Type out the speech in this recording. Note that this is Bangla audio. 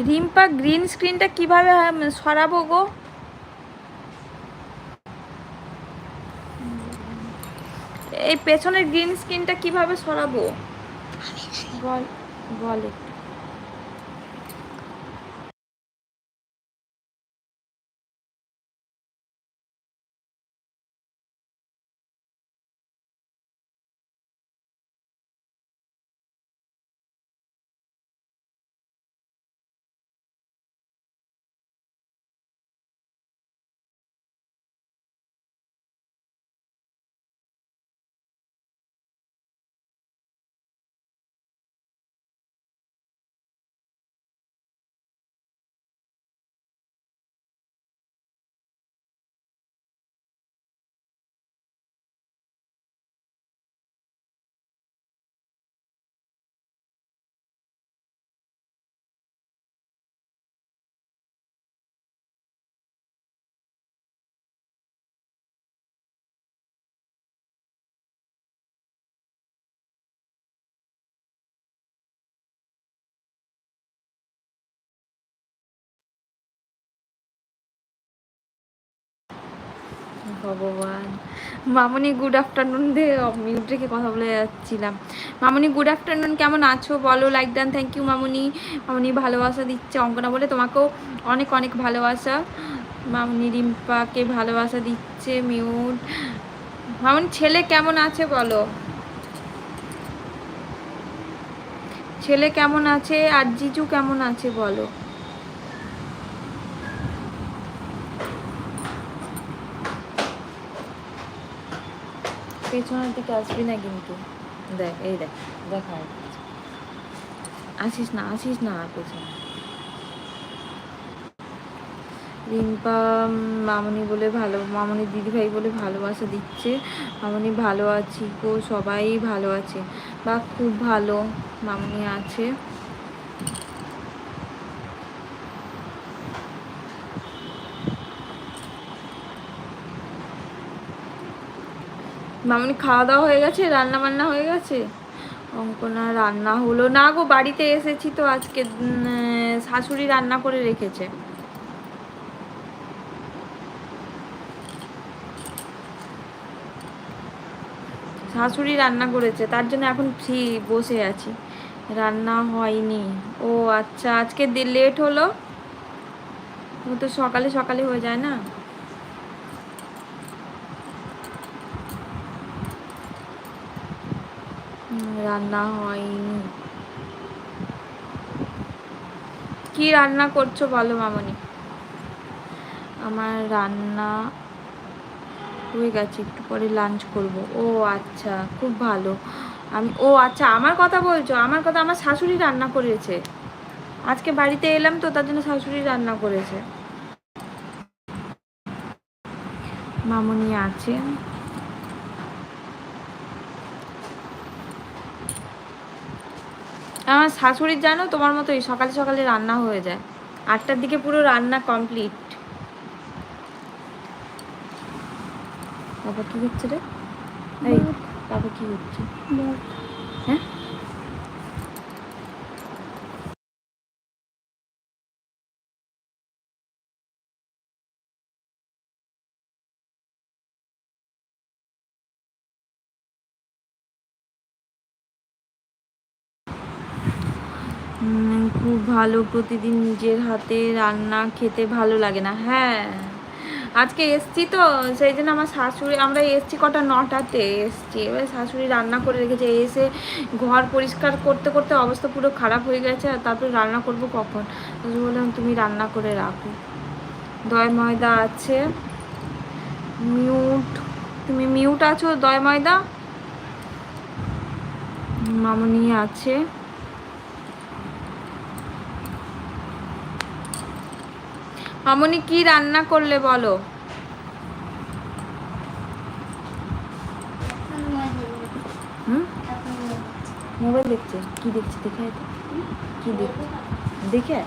রিম্পা গ্রিন স্ক্রিনটা কিভাবে সরাবো গো? এই পেছনের গ্রিন স্ক্রিনটা কিভাবে সরাবো বল, বল একটু। ভগবান। মামনি গুড আফটারনুন দিয়ে মিউট রেখে কথা বলে যাচ্ছিলাম। মামনি গুড আফটারনুন, কেমন আছো বলো? লাইক ডান, থ্যাংক ইউ মামনি। মামনি ভালোবাসা দিচ্ছে, অঙ্কনা বলে তোমাকেও অনেক অনেক ভালোবাসা। মামনি রিম্পাকে ভালোবাসা দিচ্ছে, মিউট। মামনি ছেলে কেমন আছে বলো? ছেলে কেমন আছে আর জিজু কেমন আছে বলো? পেছনের দিকে আসবি না কিন্তু, দেখ এই দেখ, দেখা আসিস না, আসিস না পেছনে। রিম্পা মামনি বলে ভালো, মামনি দিদিভাই বলে ভালোবাসা দিচ্ছে। মামনি ভালো আছি গো, সবাই ভালো আছে বা খুব ভালো মামনি আছে। মামনি খাওয়া দাওয়া হয়ে গেছে, রান্না বান্না হয়ে গেছে? অঙ্কনা রান্না হলো না গো, বাড়িতে এসেছি তো আজকে, শাশুড়ি রান্না করে রেখেছে। শাশুড়ি রান্না করেছে, তার জন্য এখন ফ্রি বসে আছি, রান্না হয়নি। ও আচ্ছা, আজকে লেট হলো, ও তো সকালে সকালে হয়ে যায় না। রান্না হয়নি। কি রান্না করছো বলো মামনি? আমার রান্না হয়ে গেছে, একটু পরে লাঞ্চ করব। ও আচ্ছা, খুব ভালো। ও আচ্ছা, আমার কথা বলছো? আমার কথা, আমার শাশুড়ি রান্না করেছে আজকে, বাড়িতে এলাম তো তার জন্য শাশুড়ি রান্না করেছে। মামনি আছে। আমার শাশুড়ির জানো তোমার মতোই সকালে সকালে রান্না হয়ে যায়, 8টার দিকে পুরো রান্না কমপ্লিট। বাবা কি হচ্ছে রে? এই বাবা কি হচ্ছে? হ্যাঁ, খুব ভালো, প্রতিদিন নিজের হাতে রান্না খেতে ভালো লাগে না? হ্যাঁ, আজকে এসছি তো সেই জন্য আমার শাশুড়ি, আমরা এসছি কটা, 9টাতে এসছি, এবার শাশুড়ি রান্না করে রেখেছে। এসে ঘর পরিষ্কার করতে করতে অবস্থা পুরো খারাপ হয়ে গেছে, আর তারপরে রান্না করব কখন? বললাম তুমি রান্না করে রাখো। দই ময়দা আছে, মিউট, তুমি মিউট আছো? দই ময়দা মামনি আছে। মামনি কি রান্না করলে বলো? হুম, মোবাইল দেখছে। কি দেখছে দেখে? কি দেখছে দেখে?